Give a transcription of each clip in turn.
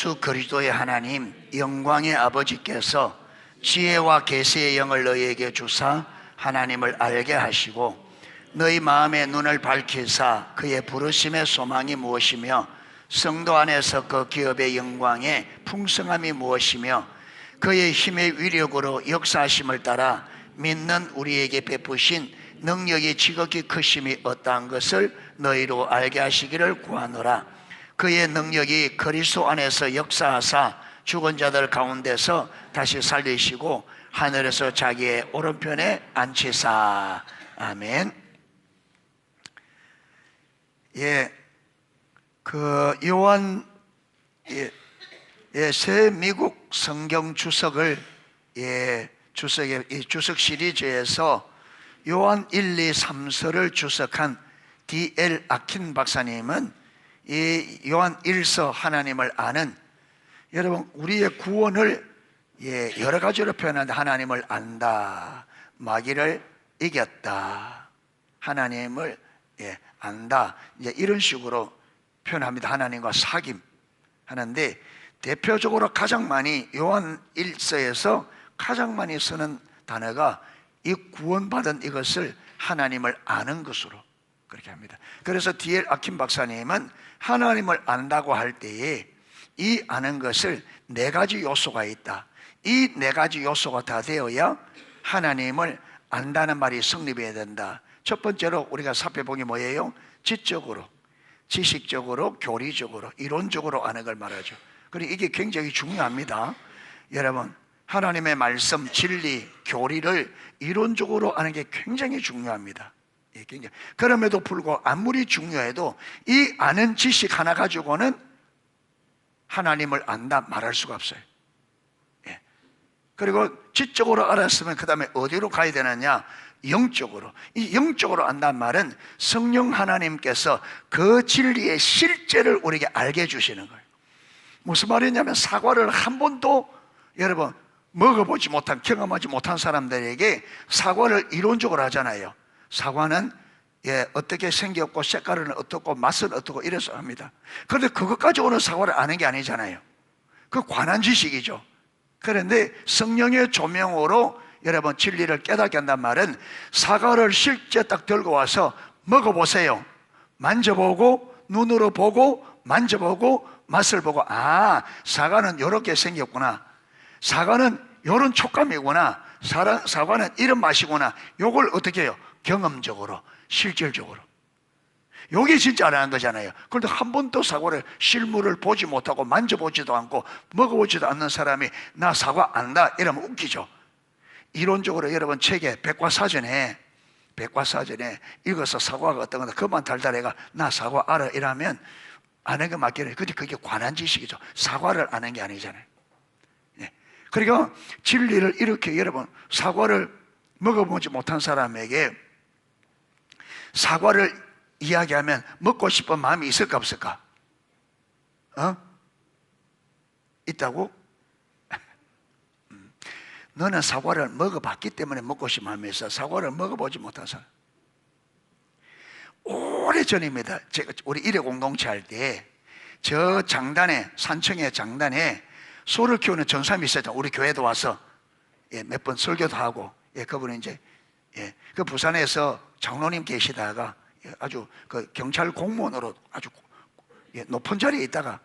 예수 그리스도의 하나님 영광의 아버지께서 지혜와 계시의 영을 너희에게 주사 하나님을 알게 하시고 너희 마음의 눈을 밝히사 그의 부르심의 소망이 무엇이며 성도 안에서 그 기업의 영광의 풍성함이 무엇이며 그의 힘의 위력으로 역사하심을 따라 믿는 우리에게 베푸신 능력이 지극히 크심이 어떠한 것을 너희로 알게 하시기를 구하노라. 그의 능력이 그리스도 안에서 역사하사 죽은 자들 가운데서 다시 살리시고 하늘에서 자기의 오른편에 앉히사. 아멘. 요한 새 미국 성경 주석을 주석 시리즈에서 요한 1, 2, 3서를 주석한 D.L. 아킨 박사님은 이 요한 1서 하나님을 아는, 여러분 우리의 구원을 여러 가지로 표현하는데 하나님을 안다, 마귀를 이겼다, 하나님을 안다, 이제 이런 식으로 표현합니다. 하나님과 사귐 하는데 대표적으로 가장 많이 요한 1서에서 가장 많이 쓰는 단어가 이 구원받은 이것을 하나님을 아는 것으로 그렇게 합니다. 그래서 D.L. 아킨 박사님은 하나님을 안다고 할 때에 이 아는 것을 네 가지 요소가 있다. 이 네 가지 요소가 다 되어야 하나님을 안다는 말이 성립해야 된다. 첫 번째로 우리가 살펴본 게 뭐예요? 지적으로, 지식적으로, 교리적으로, 이론적으로 아는 걸 말하죠. 그리고 이게 굉장히 중요합니다. 여러분, 하나님의 말씀, 진리, 교리를 이론적으로 아는 게 굉장히 중요합니다. 그럼에도 불구하고 아무리 중요해도 이 아는 지식 하나 가지고는 하나님을 안다 말할 수가 없어요. 그리고 지적으로 알았으면 그 다음에 어디로 가야 되느냐? 영적으로. 이 영적으로 안다는 말은 성령 하나님께서 그 진리의 실제를 우리에게 알게 해주시는 거예요. 무슨 말이냐면 사과를 한 번도 여러분 먹어보지 못한, 경험하지 못한 사람들에게 사과를 이론적으로 하잖아요. 사과는 어떻게 생겼고 색깔은 어떻고 맛은 어떻고 이래서 합니다. 그런데 그것 가지고는 사과를 아는 게 아니잖아요. 그 관한 지식이죠. 그런데 성령의 조명으로 여러분 진리를 깨닫게 한단 말은 사과를 실제 딱 들고 와서 먹어보세요. 만져보고 눈으로 보고 만져보고 맛을 보고, 아, 사과는 이렇게 생겼구나, 사과는 이런 촉감이구나, 사과는 이런 맛이구나. 요걸 어떻게 해요? 경험적으로, 실질적으로. 요게 진짜 알아는 거잖아요. 그런데 한 번도 사과를 실물을 보지 못하고 만져보지도 않고 먹어보지도 않는 사람이 나 사과 안다 이러면 웃기죠. 이론적으로 여러분 책에 백과사전에 읽어서 사과가 어떤 거다 그만 달달해가 나 사과 알아 이러면 아는 게 맞긴 해요. 근데 그게 관한 지식이죠. 사과를 아는 게 아니잖아요. 그러니까 진리를 이렇게 여러분 사과를 먹어보지 못한 사람에게 사과를 이야기하면 먹고 싶은 마음이 있을까 없을까? 있다고? 너는 사과를 먹어봤기 때문에 먹고 싶은 마음이 있어. 사과를 먹어보지 못한 사람. 오래전입니다. 제가 우리 일회 공동체 할 때 저 장단에, 산청의 장단에 소를 키우는 전사님이 있었죠. 우리 교회도 와서 몇 번 설교도 하고, 그분은 이제 그 부산에서 장로님 계시다가 아주 그 경찰 공무원으로 아주 높은 자리에 있다가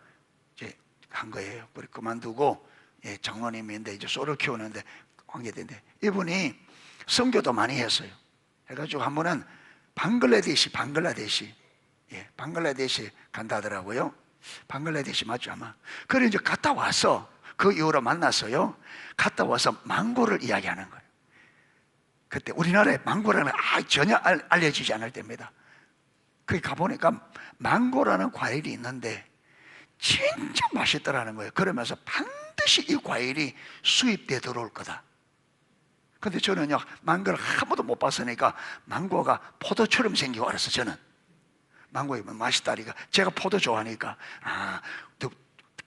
이제 한 거예요. 그리고 그만두고 장로님인데 이제 소를 키우는데 관계된데 이분이 선교도 많이 했어요. 해가지고 한 번은 방글라데시 간다 하더라고요. 방글라데시 맞죠 아마. 그래 이제 갔다 와서 그 이후로 만났어요. 갔다 와서 망고를 이야기하는 거예요. 그때 우리나라에 망고라는 전혀 알려지지 않을 때입니다. 거기 가보니까 망고라는 과일이 있는데 진짜 맛있더라는 거예요. 그러면서 반드시 이 과일이 수입돼 들어올 거다. 근데 저는요 망고를 한 번도 못 봤으니까 망고가 포도처럼 생기고 알았어. 저는 망고이면 맛있다니까 제가 포도 좋아하니까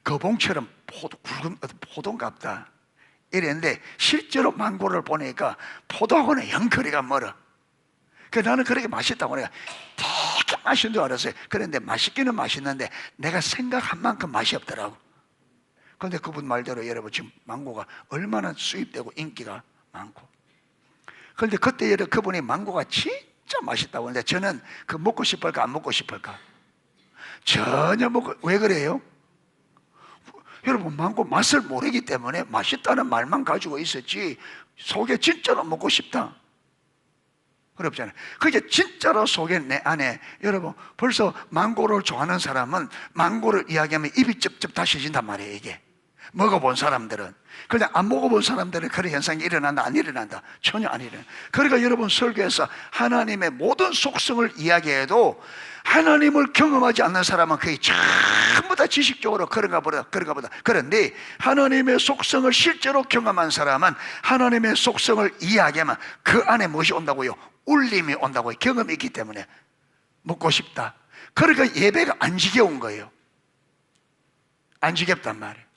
거봉처럼 굵은 포도인갑다 이랬는데 실제로 망고를 보니까 포도하고는 영 거리가 멀어. 그래서 나는 그렇게 맛있다고 내가 되게 맛있는 줄 알았어요. 그런데 맛있기는 맛있는데 내가 생각한 만큼 맛이 없더라고. 근데 그분 말대로 여러분 지금 망고가 얼마나 수입되고 인기가 많고, 그런데 그때 여러분 그분이 망고가 진짜 맛있다고 하는데 저는 그 먹고 싶을까 안 먹고 싶을까? 전혀 먹고. 왜 그래요? 여러분 망고 맛을 모르기 때문에 맛있다는 말만 가지고 있었지 속에 진짜로 먹고 싶다 그렇잖아요. 그게 진짜로 속에 내 안에, 여러분 벌써 망고를 좋아하는 사람은 망고를 이야기하면 입이 쩝쩝 다시진단 말이에요. 이게 먹어본 사람들은. 그냥 안 먹어본 사람들은 그런 현상이 일어난다 안 일어난다? 전혀 안 일어나. 그러니까 여러분 설교에서 하나님의 모든 속성을 이야기해도 하나님을 경험하지 않는 사람은 거의 전부 다 지식적으로 그런가 보다. 그런데 하나님의 속성을 실제로 경험한 사람은 하나님의 속성을 이야기하면 그 안에 무엇이 온다고요? 울림이 온다고요. 경험이 있기 때문에 먹고 싶다. 그러니까 예배가 안 지겨운 거예요. 안 지겹단 말이에요.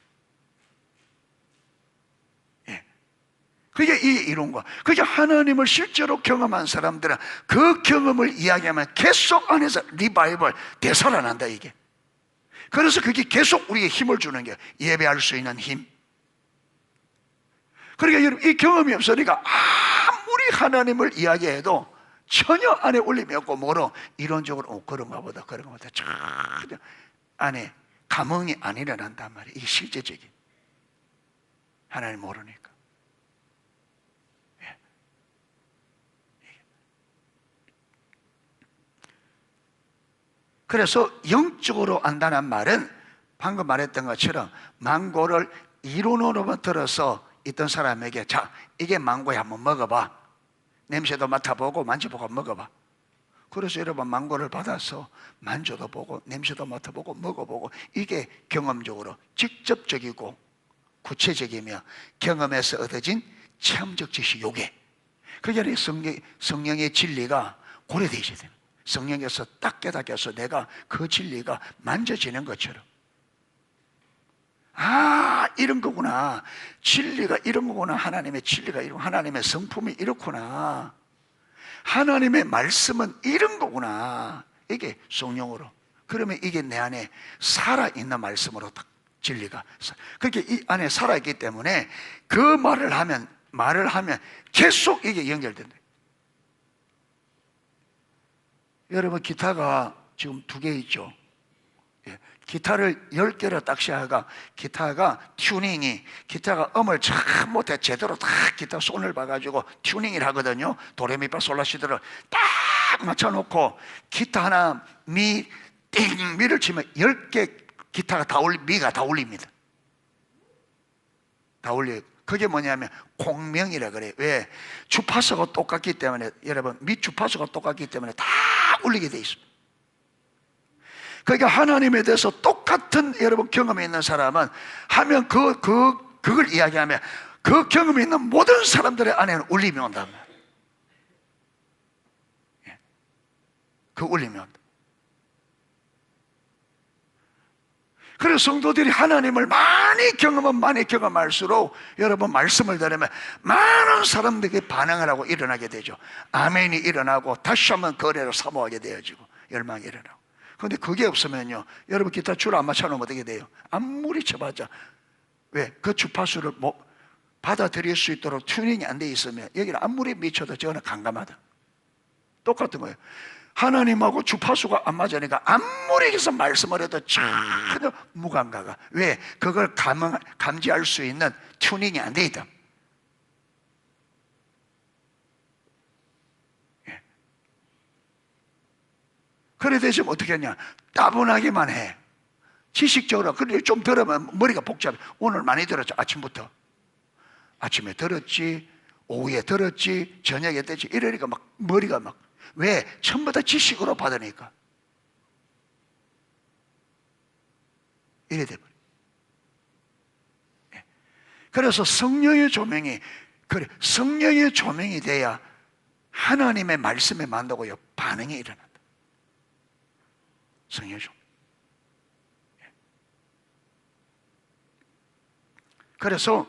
그게 이런 거. 그게 하나님을 실제로 경험한 사람들은 그 경험을 이야기하면 계속 안에서 리바이벌, 되살아난다 이게. 그래서 그게 계속 우리에게 힘을 주는 게 예배할 수 있는 힘. 그러니까 여러분 이 경험이 없으니까 아무리 하나님을 이야기해도 전혀 안에 울림이 없고 뭐로 이론적으로 그런가 보다 전혀 안에 감흥이 안 일어난단 말이에요. 이게 실제적인. 하나님 모르니까. 그래서 영적으로 안다는 말은 방금 말했던 것처럼 망고를 이론으로만 들어서 있던 사람에게 자 이게 망고야 한번 먹어봐, 냄새도 맡아보고 만져보고 먹어봐. 그래서 여러분 망고를 받아서 만져도 보고 냄새도 맡아보고 먹어보고, 이게 경험적으로 직접적이고 구체적이며 경험에서 얻어진 체험적 지식 요게. 그게 성령의 진리가 고려되어 있어야 됩니다. 성령께서 딱 깨닫게 서 내가 그 진리가 만져지는 것처럼, 아 이런 거구나, 진리가 이런 거구나, 하나님의 진리가 이런, 하나님의 성품이 이렇구나, 하나님의 말씀은 이런 거구나, 이게 성령으로. 그러면 이게 내 안에 살아있는 말씀으로 딱 진리가, 그렇게 이 안에 살아있기 때문에 그 말을 하면 계속 이게 연결된다. 여러분 기타가 지금 2개 있죠. 기타를 10개로 딱 시작하가, 기타가 튜닝이, 기타가 음을 참 못해 제대로 딱 기타 손을 봐가지고 튜닝을 하거든요. 도레미파 솔라시도를 딱 맞춰놓고 기타 하나 미, 띵 미를 치면 10개 기타가 다 미가 다 울립니다. 다 울려요. 그게 뭐냐면 공명이라 그래요. 왜? 주파수가 똑같기 때문에, 여러분 미 주파수가 똑같기 때문에 다 울리게 돼 있습니다. 그러니까 하나님에 대해서 똑같은 여러분 경험이 있는 사람은 하면 그걸 이야기하면 그 경험이 있는 모든 사람들의 안에는 울림이 온단 말이에요. 그 울림이 온다. 그래서 성도들이 하나님을 많이 경험할수록 여러분 말씀을 들으면 많은 사람들에게 반응을 하고 일어나게 되죠. 아멘이 일어나고 다시 한번 거래를 사모하게 되어지고 열망이 일어나고. 그런데 그게 없으면요, 여러분 기타 줄 안 맞춰놓으면 어떻게 돼요? 아무리 쳐봤자, 왜? 그 주파수를 받아들일 수 있도록 튜닝이 안 돼 있으면 여기는 아무리 미쳐도 저거는 감감하다. 똑같은 거예요. 하나님하고 주파수가 안 맞으니까 아무리 해서 말씀을 해도 전혀 무감각가. 왜? 그걸 감지할 수 있는 튜닝이 안 돼 있다. 예. 그래 대신 어떻게 하냐? 따분하게만 해. 지식적으로. 그런데 좀 들으면 머리가 복잡해. 오늘 많이 들었죠. 아침부터. 아침에 들었지, 오후에 들었지, 저녁에 듣지, 이러니까 막 머리가 막, 왜? 전부 다 지식으로 받으니까. 이래 돼버려. 그래서 성령의 조명이, 그래, 성령의 조명이 돼야 하나님의 말씀에 만나고요, 반응이 일어난다. 성령의 조명. 그래서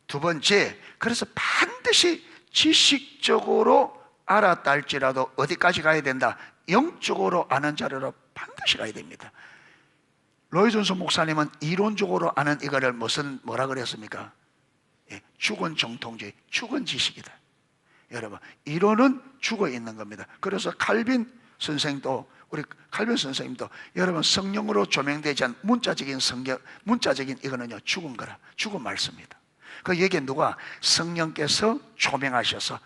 두 번째, 그래서 반드시 지식적으로 알았다 할지라도 어디까지 가야 된다? 영적으로 아는 자리로 반드시 가야 됩니다. 로이 존슨 목사님은 이론적으로 아는 이거를 뭐라 그랬습니까? 죽은 정통주의, 죽은 지식이다. 여러분, 이론은 죽어 있는 겁니다. 그래서 칼빈 선생도, 우리 칼빈 선생님도 여러분 성령으로 조명되지 않은 문자적인 이거는요 죽은 거라, 죽은 말씀입니다. 그 여기에 누가 성령께서 조명하셔서,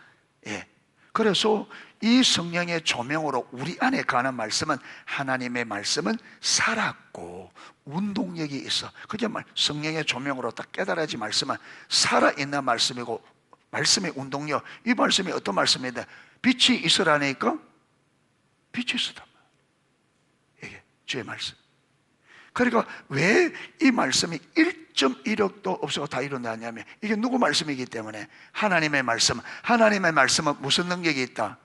그래서 이 성령의 조명으로 우리 안에 가는 말씀은, 하나님의 말씀은 살았고 운동력이 있어. 그게 성령의 조명으로 딱 깨달아진 말씀은 살아있는 말씀이고, 말씀의 운동력, 이 말씀이 어떤 말씀인데, 빛이 있으라니까 빛이 있었단 말이에요. 이게 주의 말씀. 그러니까 왜 이 말씀이 1.1억도 없어도 다 이룬다냐면, 이게 누구 말씀이기 때문에, 하나님의 말씀. 하나님의 말씀은 무슨 능력이 있다?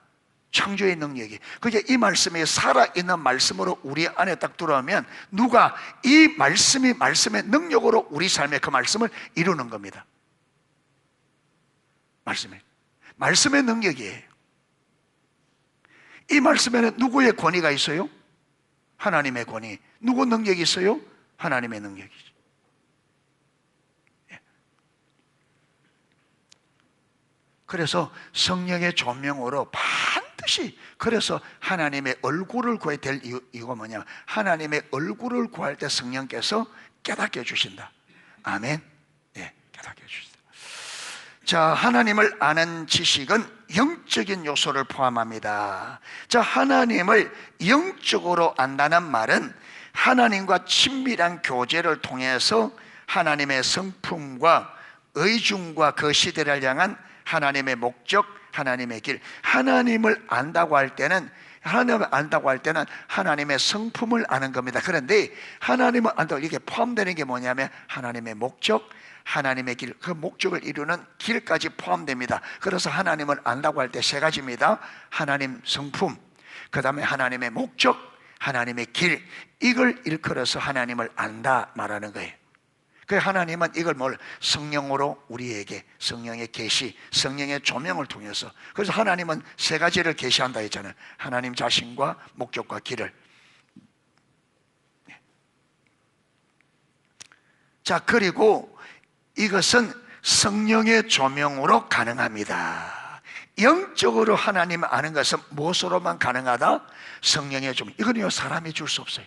창조의 능력이. 그게 이 말씀이 살아있는 말씀으로 우리 안에 딱 들어오면, 누가 이 말씀이 말씀의 능력으로 우리 삶에 그 말씀을 이루는 겁니다. 말씀의 능력이에요. 이 말씀에는 누구의 권위가 있어요? 하나님의 권위. 누구 능력이 있어요? 하나님의 능력이죠. 그래서 성령의 조명으로 반드시, 그래서 하나님의 얼굴을 구해야 될 이유가 뭐냐, 하나님의 얼굴을 구할 때 성령께서 깨닫게 해주신다. 아멘. 깨닫게 해주신다. 자, 하나님을 아는 지식은 영적인 요소를 포함합니다. 자, 하나님을 영적으로 안다는 말은 하나님과 친밀한 교제를 통해서 하나님의 성품과 의중과 그 시대를 향한 하나님의 목적, 하나님의 길, 하나님을 안다고 할 때는, 하나님의 성품을 아는 겁니다. 그런데 하나님을 안다고 이게 포함되는 게 뭐냐면, 하나님의 목적, 하나님의 길, 그 목적을 이루는 길까지 포함됩니다. 그래서 하나님을 안다고 할 때 세 가지입니다. 하나님 성품, 그 다음에 하나님의 목적, 하나님의 길, 이걸 일컬어서 하나님을 안다 말하는 거예요. 그 하나님은 이걸 성령으로 우리에게, 성령의 계시, 성령의 조명을 통해서. 그래서 하나님은 세 가지를 계시한다 했잖아요. 하나님 자신과 목적과 길을. 자, 그리고 이것은 성령의 조명으로 가능합니다. 영적으로 하나님을 아는 것은 무엇으로만 가능하다? 성령의 조명. 이건요 사람이 줄 수 없어요.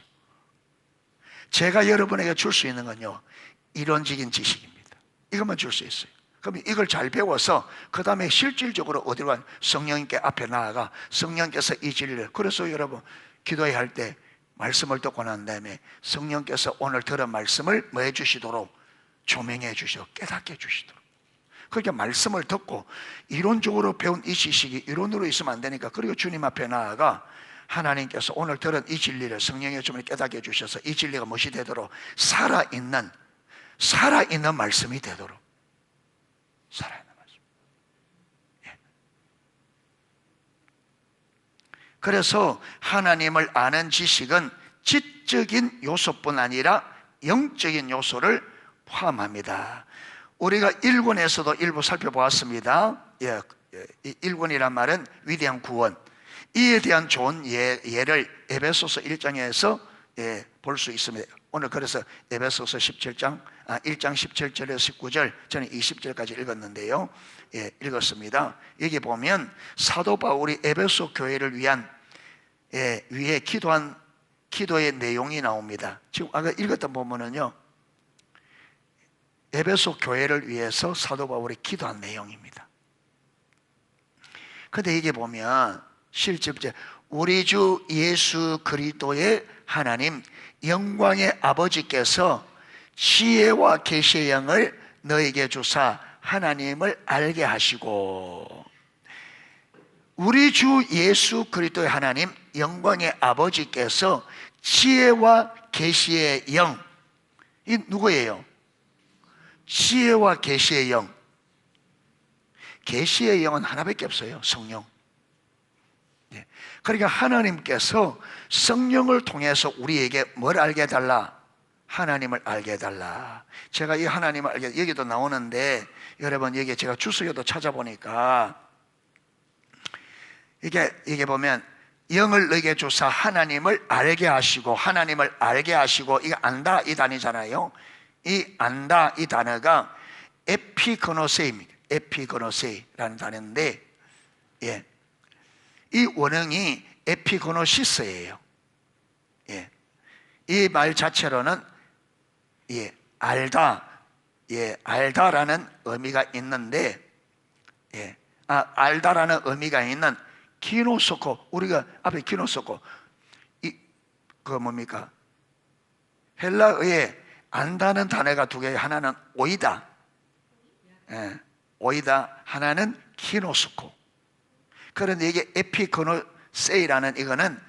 제가 여러분에게 줄 수 있는 건요 이론적인 지식입니다. 이것만 줄 수 있어요. 그럼 이걸 잘 배워서 그 다음에 실질적으로 어디로 가? 성령님께 앞에 나아가 성령께서 이 진리를. 그래서 여러분 기도해야 할 때 말씀을 듣고 난 다음에 성령께서 오늘 들은 말씀을 뭐 해주시도록? 조명해 주시고 깨닫게 해주시도록. 그러니까 말씀을 듣고 이론적으로 배운 이 지식이 이론으로 있으면 안 되니까, 그리고 주님 앞에 나아가 하나님께서 오늘 들은 이 진리를 성령의 조명을 깨닫게 해주셔서 이 진리가 무엇이 되도록? 살아있는 말씀이 되도록. 살아있는 말씀. 그래서 하나님을 아는 지식은 지적인 요소뿐 아니라 영적인 요소를 포함합니다. 우리가 1권에서도 일부 살펴보았습니다. 1권이란 말은 위대한 구원. 이에 대한 좋은 예를 에베소서 1장에서 볼 수 있습니다. 오늘 그래서 에베소서 1장 17절에서 19절, 저는 20절까지 읽었는데요. 읽었습니다. 여기 보면 사도 바울이 에베소 교회를 위해 기도한 기도의 내용이 나옵니다. 지금 아까 읽었던 본문은요 에베소 교회를 위해서 사도 바울이 기도한 내용입니다. 그런데 이게 보면 실제 우리 주 예수 그리스도의 하나님 영광의 아버지께서 지혜와 계시의 영을 너에게 주사 하나님을 알게 하시고, 우리 주 예수 그리스도의 하나님 영광의 아버지께서 지혜와 계시의 영, 이 누구예요? 지혜와 계시의 영. 계시의 영은 하나밖에 없어요. 성령. 그러니까 하나님께서 성령을 통해서 우리에게 뭘 알게 해달라? 하나님을 알게 해달라. 제가 이 하나님을 알게, 여기도 나오는데 여러분 여기 제가 주소에도 찾아보니까 이게 보면 영을 너에게 주사 하나님을 알게 하시고, 하나님을 알게 하시고, 이거 안다 이 단위잖아요. 이 안다 이 단어가 에피그노세입니다. 에피그노세라는 단어인데, 예, 이 원형이 에피그노시스예요. 예, 이 말 자체로는 예, 알다, 예, 알다라는 의미가 있는데, 예, 알다라는 의미가 있는 기노소코, 우리가 앞에 기노소코, 그 뭡니까? 헬라어에 안다는 단어가 두 개, 하나는 오이다, 예, 오이다, 하나는 기노소코. 그런데 이게 에피그노세이라는 이거는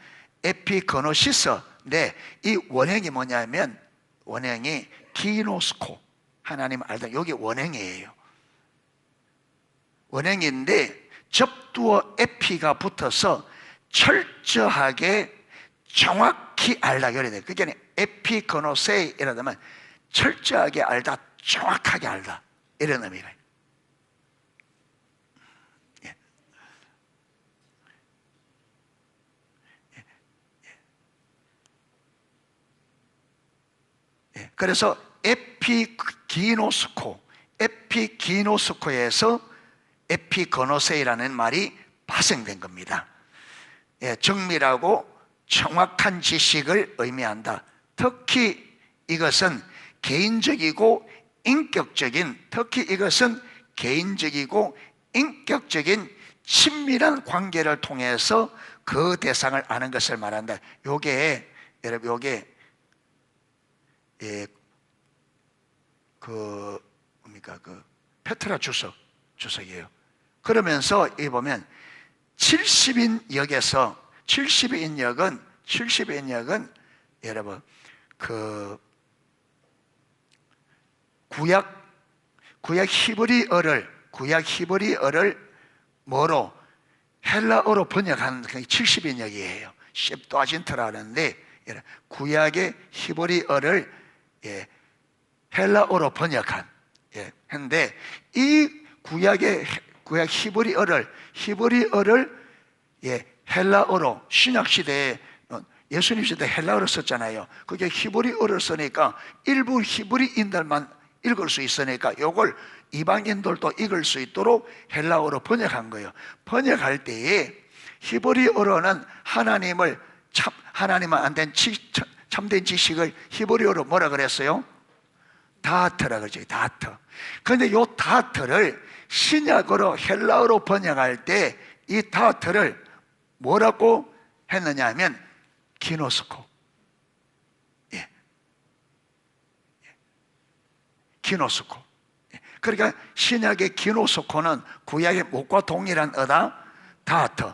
에피그노시스인데, 이 원형이 뭐냐면, 원형이 기노스코, 하나님 알다, 여기 원형이에요. 원형인데 접두어 에피가 붙어서 철저하게 정확히 알다, 그래야 돼요. 그게 에피그노세이라면 철저하게 알다, 정확하게 알다, 이런 의미가 있어요. 예. 예. 그래서 에피기노스코에서 에피그노세이라는 말이 파생된 겁니다. 예, 정밀하고 정확한 지식을 의미한다. 특히 이것은 개인적이고 인격적인, 특히 이것은 개인적이고 인격적인 친밀한 관계를 통해서 그 대상을 아는 것을 말한다. 요게 여러분, 요게 예, 뭡니까? 페트라 주석이에요. 그러면서 이 보면 70인 역은 여러분 구약 히브리어를 뭐로? 헬라어로 번역한 70인 역이에요. 셉투아진트라는데 구약의 히브리어를 예, 헬라어로 번역한, 예, 했는데 이 구약 히브리어를 예, 헬라어로, 신약 시대에 예수님 시대 헬라어를 썼잖아요. 그게 히브리어를 쓰니까 일부 히브리인들만 읽을 수 있으니까 이걸 이방인들도 읽을 수 있도록 헬라어로 번역한 거예요. 번역할 때에 히브리어로는 하나님은 안 된 참된 지식을 히브리어로 뭐라 그랬어요? 다트라 그러죠. 다트. 그런데 이 다트를 신약어로 헬라어로 번역할 때 이 다트를 뭐라고 했느냐 하면 기노스코. 예. 기노스코. 그러니까 신약의 기노스코는 구약의 못과 동일한 어다, 다트.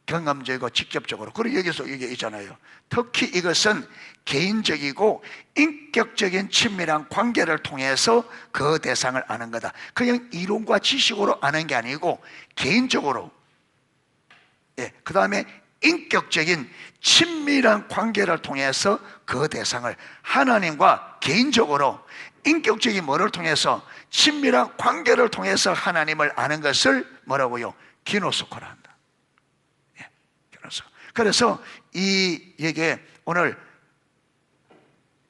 경험적이고 직접적으로. 그리고 여기서 이게 있잖아요. 특히 이것은 개인적이고 인격적인 친밀한 관계를 통해서 그 대상을 아는 거다. 그냥 이론과 지식으로 아는 게 아니고 개인적으로, 예, 그 다음에 인격적인 친밀한 관계를 통해서 그 대상을, 하나님과 개인적으로 인격적인 뭐를 통해서, 친밀한 관계를 통해서 하나님을 아는 것을 뭐라고요? 기노스코라 한다. 예, 기노스코. 그래서 이게 오늘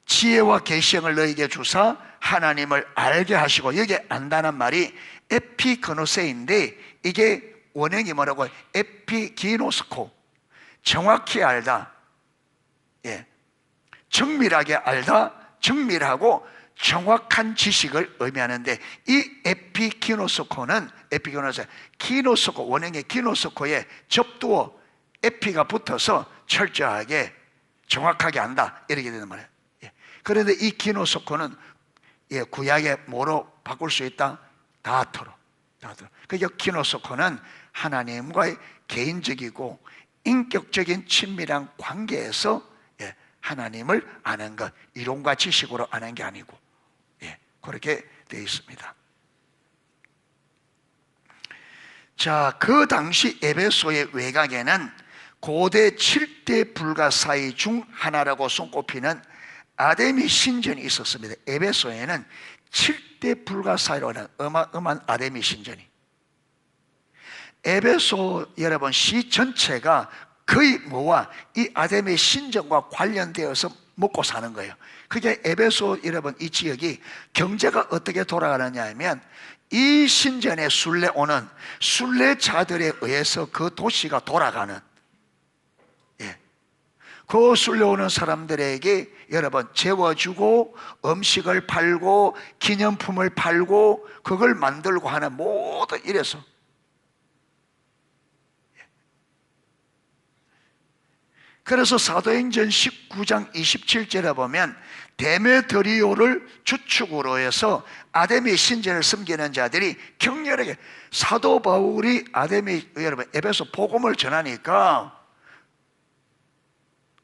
지혜와 계시형을 너에게 주사 하나님을 알게 하시고, 여기 안다는 말이 에피그노세인데 이게 원형이 뭐라고? 에피기노스코. 정확히 알다, 예, 정밀하게 알다, 정밀하고 정확한 지식을 의미하는데, 이 에피기노스코는 기노스코, 원형의 기노스코에 접두어 에피가 붙어서 철저하게 정확하게 안다, 이렇게 되는 말이에요. 예. 그런데 이 기노스코는 예, 구약에 뭐로 바꿀 수 있다? 다트로. 그러니까 기노스코는 하나님과의 개인적이고 인격적인 친밀한 관계에서 예, 하나님을 아는 것, 이론과 지식으로 아는 게 아니고, 예, 그렇게 되어 있습니다. 자, 그 당시 에베소의 외곽에는 고대 7대 불가사의 중 하나라고 손꼽히는 아데미 신전이 있었습니다. 에베소에는 7대 불가사의로 하는 어마어마한 아데미 신전이, 에베소 여러분 시 전체가 거의 뭐와 이 아담의 신전과 관련되어서 먹고 사는 거예요. 그게 에베소 여러분 이 지역이 경제가 어떻게 돌아가느냐 하면 이 신전에 순례 오는 순례자들에 의해서 그 도시가 돌아가는, 예. 그 순례 오는 사람들에게 여러분 재워주고 음식을 팔고 기념품을 팔고 그걸 만들고 하는 모든 이래서, 그래서 사도행전 19장 27절에 보면 데메드리오를 주축으로 해서 아데미 신전을 섬기는 자들이 격렬하게, 사도 바울이 아데미 여러분 에베소 복음을 전하니까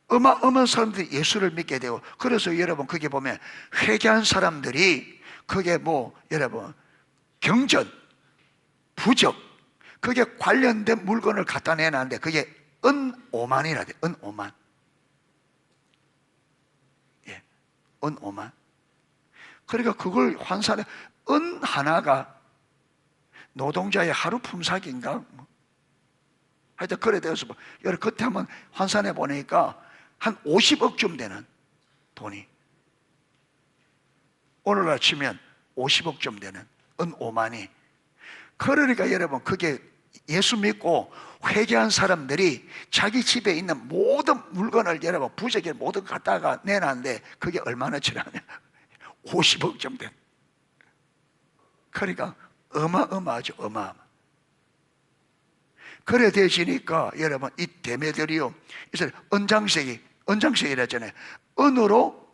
어마어마한 사람들이 예수를 믿게 되고, 그래서 여러분 그게 보면 회개한 사람들이 그게 뭐 여러분 경전, 부적, 그게 관련된 물건을 갖다 내놨는데 그게 은 5만이라 돼. 은 5만. 예. 은 5만. 그러니까 그걸 환산해. 은 하나가 노동자의 하루 품삯인가? 하여튼 그래 되어서 여러 그때 한번 환산해 보니까 한 50억쯤 되는 돈이, 오늘날 치면 50억쯤 되는 은 5만이. 그러니까 여러분 그게 예수 믿고 회개한 사람들이 자기 집에 있는 모든 물건을 여러분 부적에 모든 갖다가 내놨는데 그게 얼마나 치라냐? 50억 좀 된. 그러니까 어마어마하죠. 어마어마. 그래 되지니까 여러분 이 데메드리오 은장색이랬잖아요. 은으로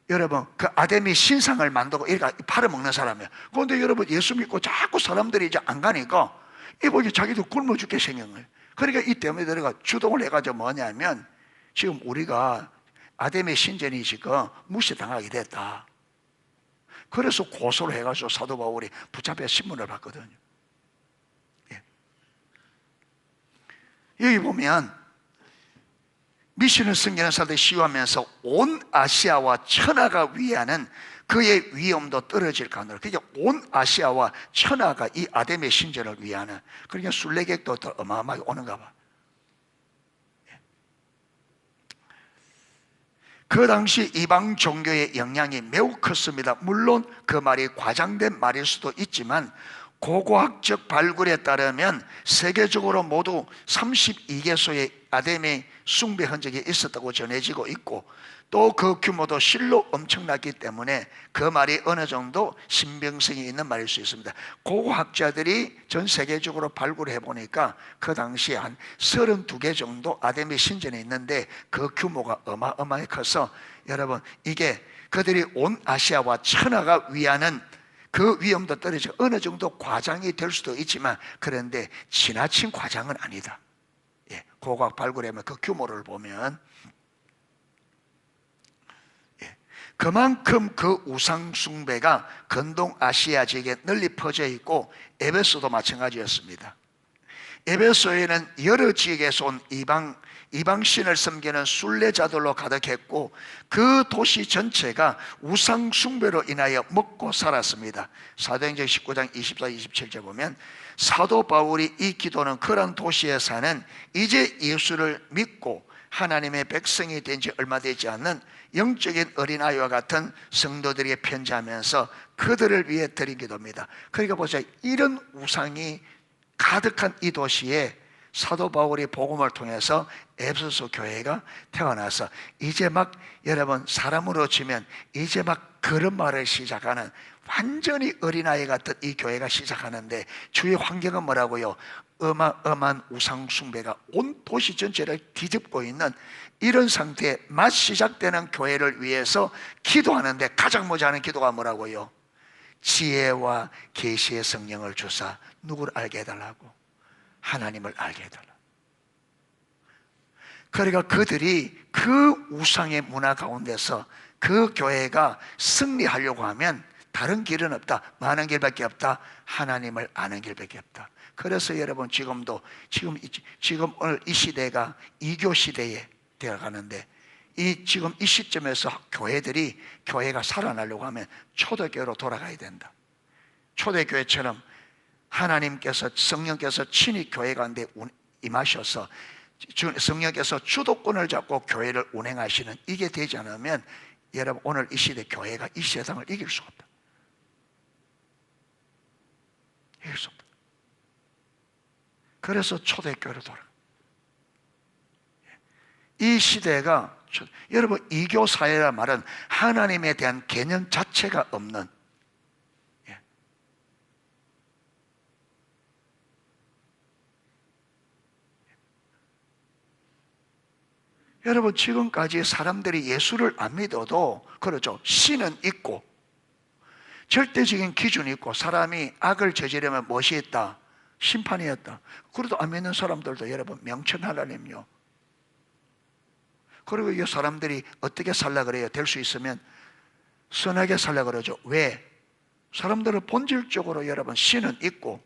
여러분 그 아데미 신상을 만들고 이렇게 팔아먹는 사람이에요. 그런데 여러분 예수 믿고 자꾸 사람들이 이제 안 가니까 이보기 자기도 굶어 죽게 생긴 거예요. 그러니까 이 데메드리오가 주동을 해가지고 뭐냐면 지금 우리가 아데미 신전이 지금 무시당하게 됐다. 그래서 고소를 해가지고 사도 바울이 붙잡혀 신문을 받거든요. 예. 여기 보면 미션을 섬기는 사람들이 시위하면서 온 아시아와 천하가 위하는 그의 위엄도 떨어질 가능을. 그러니까 온 아시아와 천하가 이 아데미 신전을 위하는, 그러니까 순례객도 더 어마어마하게 오는가 봐. 그 당시 이방 종교의 영향이 매우 컸습니다. 물론 그 말이 과장된 말일 수도 있지만 고고학적 발굴에 따르면 세계적으로 모두 32개소의 아데미 숭배 흔적이 있었다고 전해지고 있고, 또 그 규모도 실로 엄청났기 때문에 그 말이 어느 정도 신빙성이 있는 말일 수 있습니다. 고고학자들이 전 세계적으로 발굴해 보니까 그 당시에 한 32개 정도 아데미 신전이 있는데 그 규모가 어마어마하게 커서 여러분 이게 그들이 온 아시아와 천하가 위하는 그 위험도 떨어져 어느 정도 과장이 될 수도 있지만, 그런데 지나친 과장은 아니다. 예, 고고학 발굴하면 그 규모를 보면, 예, 그만큼 그 우상 숭배가 근동 아시아 지역에 널리 퍼져 있고 에베소도 마찬가지였습니다. 에베소에는 여러 지역에서 온 이방신을 섬기는 순례자들로 가득했고 그 도시 전체가 우상 숭배로 인하여 먹고 살았습니다. 사도행전 19장 24, 27절 보면 사도 바울이 이 기도는 그런 도시에 사는 이제 예수를 믿고 하나님의 백성이 된 지 얼마 되지 않는 영적인 어린아이와 같은 성도들에게 편지하면서 그들을 위해 드린 기도입니다. 그러니까 보세요. 이런 우상이 가득한 이 도시에 사도 바울이 복음을 통해서 에베소 교회가 태어나서 이제 막 여러분 사람으로 치면 이제 막 걸음마를 시작하는 완전히 어린아이 같은 이 교회가 시작하는데 주위 환경은 뭐라고요? 어마어마한 우상 숭배가 온 도시 전체를 뒤집고 있는 이런 상태에 막 시작되는 교회를 위해서 기도하는데 가장 먼저 하는 기도가 뭐라고요? 지혜와 계시의 성령을 주사 누구를 알게 해달라고? 하나님을 알게 해달라. 그러니까 그들이 그 우상의 문화 가운데서 그 교회가 승리하려고 하면 다른 길은 없다. 많은 길밖에 없다. 하나님을 아는 길밖에 없다. 그래서 여러분 지금도 지금 오늘 이 시대가 이교 시대에 되어가는데 지금 이 시점에서 교회가 살아나려고 하면 초대교회로 돌아가야 된다. 초대교회처럼 하나님께서 성령께서 친히 교회 가운데 임하셔서 성령께서 주도권을 잡고 교회를 운행하시는 이게 되지 않으면 여러분 오늘 이 시대 교회가 이 세상을 이길 수가 없다. 이길 수 없다. 그래서 초대교회로 돌아. 이 시대가 여러분 이교사회란 말은 하나님에 대한 개념 자체가 없는, 여러분 지금까지 사람들이 예수를 안 믿어도 그렇죠. 신은 있고 절대적인 기준이 있고 사람이 악을 저지르면 무엇이 있다? 심판이었다. 그래도 안 믿는 사람들도 여러분 명천 하나님요. 그리고 이 사람들이 어떻게 살라 그래요? 될 수 있으면 선하게 살라 그러죠. 왜? 사람들은 본질적으로 여러분 신은 있고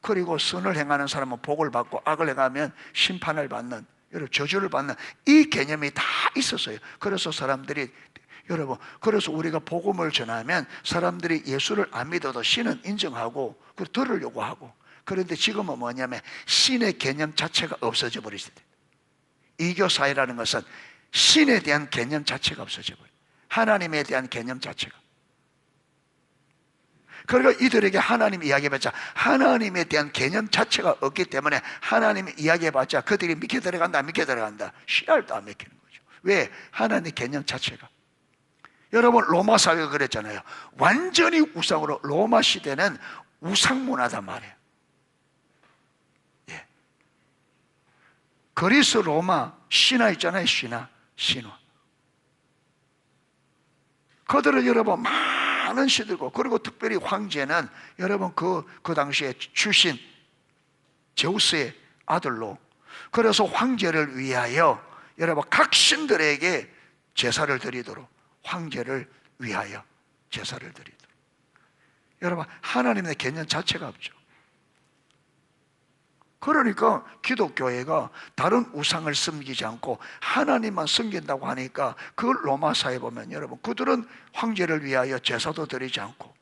그리고 선을 행하는 사람은 복을 받고 악을 행하면 심판을 받는, 여러분 저주를 받는 이 개념이 다 있었어요. 그래서 사람들이 여러분 그래서 우리가 복음을 전하면 사람들이 예수를 안 믿어도 신은 인정하고 그리고 들으려고 하고. 그런데 지금은 뭐냐면 신의 개념 자체가 없어져 버리시대. 이교사회라는 것은 신에 대한 개념 자체가 없어져 버려요. 하나님에 대한 개념 자체가. 그러니까 이들에게 하나님 이야기해봤자 하나님에 대한 개념 자체가 없기 때문에 하나님 이야기해봤자 그들이 믿게 들어간다 안 믿게 들어간다 씨알도 안 믿기는 거죠. 왜? 하나님의 개념 자체가. 여러분 로마 사회가 그랬잖아요. 완전히 우상으로. 로마 시대는 우상문화단 말이에요. 예. 그리스 로마 신화 있잖아요. 신화. 그들은 여러분 많은 시들고 그리고 특별히 황제는 여러분 그 당시에 출신 제우스의 아들로, 그래서 황제를 위하여 여러분 각 신들에게 제사를 드리도록, 황제를 위하여 제사를 드리도록. 여러분 하나님의 개념 자체가 없죠. 그러니까 기독교회가 다른 우상을 섬기지 않고 하나님만 섬긴다고 하니까 그 로마 사회 보면 여러분 그들은 황제를 위하여 제사도 드리지 않고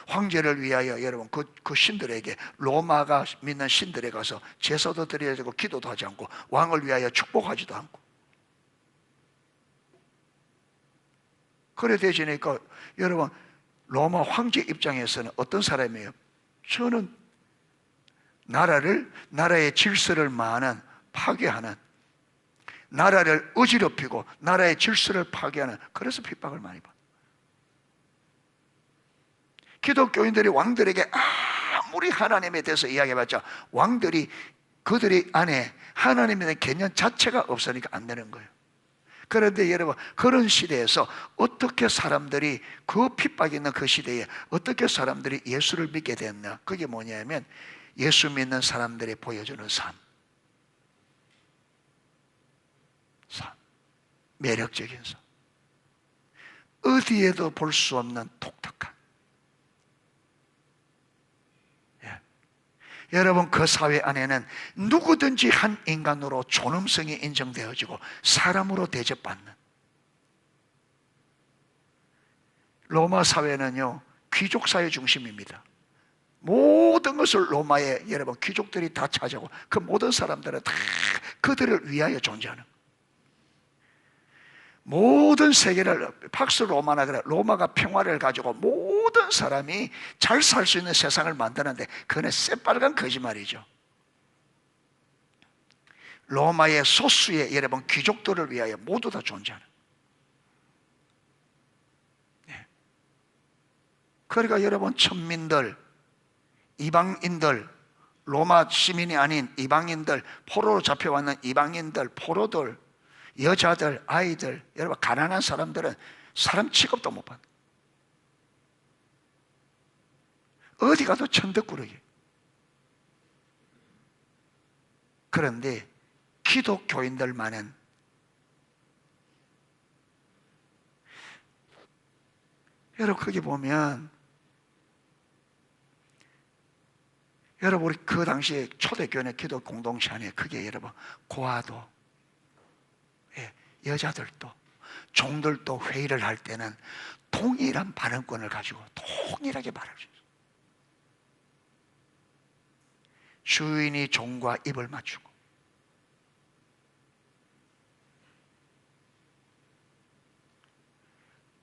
황제를 위하여 여러분 그 신들에게 로마가 믿는 신들에 가서 제사도 드려야 되고 기도도 하지 않고 왕을 위하여 축복하지도 않고. 그래 되지니까 여러분 로마 황제 입장에서는 어떤 사람이에요? 저는 나라의 질서를 파괴하는, 나라를 어지럽히고 나라의 질서를 파괴하는, 그래서 핍박을 많이 받아요. 기독교인들이 왕들에게 아무리 하나님에 대해서 이야기해봤자 왕들이 그들이 안에 하나님에 대한 개념 자체가 없으니까 안 되는 거예요. 그런데 여러분 그런 시대에서 어떻게 사람들이 그 핍박이 있는 그 시대에 어떻게 사람들이 예수를 믿게 됐나? 그게 뭐냐면 예수 믿는 사람들이 보여주는 삶. 매력적인 삶. 어디에도 볼 수 없는 독특한. 여러분 그 사회 안에는 누구든지 한 인간으로 존엄성이 인정되어지고 사람으로 대접받는. 로마 사회는요 귀족 사회 중심입니다. 모든 것을 로마의 여러분 귀족들이 다 차지하고 그 모든 사람들은 다 그들을 위하여 존재하는, 모든 세계를 팍스 로마나 그래 로마가 평화를 가지고 모든 사람이 잘 살 수 있는 세상을 만드는데 그건 새빨간 거짓말이죠. 로마의 소수의 여러분 귀족들을 위하여 모두 다 존재하는. 그러니까 여러분 천민들, 이방인들, 로마 시민이 아닌 이방인들, 포로로 잡혀왔는 이방인들, 포로들, 여자들, 아이들, 여러분 가난한 사람들은 사람 취급도 못 받는, 어디 가도 천덕꾸러기. 그런데 기독교인들만은 여러분 거기 보면 여러분 우리 그 당시에 초대교회 기도 공동체 안에 그게 여러분 고아도 여자들도 종들도 회의를 할 때는 동일한 발언권을 가지고 동일하게 말할 수 있어요. 주인이 종과 입을 맞추고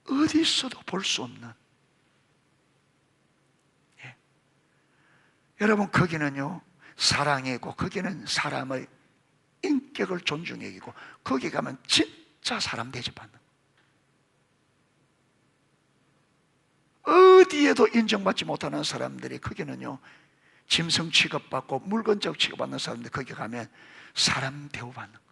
어디 있어도 볼 수 없는, 예. 여러분 거기는요 사랑이고, 거기는 사람의 인격을 존중해 여기고, 거기 가면 진짜 사람 대접받는, 어디에도 인정받지 못하는 사람들이 거기는요 짐승 취급받고 물건적 취급받는 사람들, 거기 가면 사람 대우받는 거예요.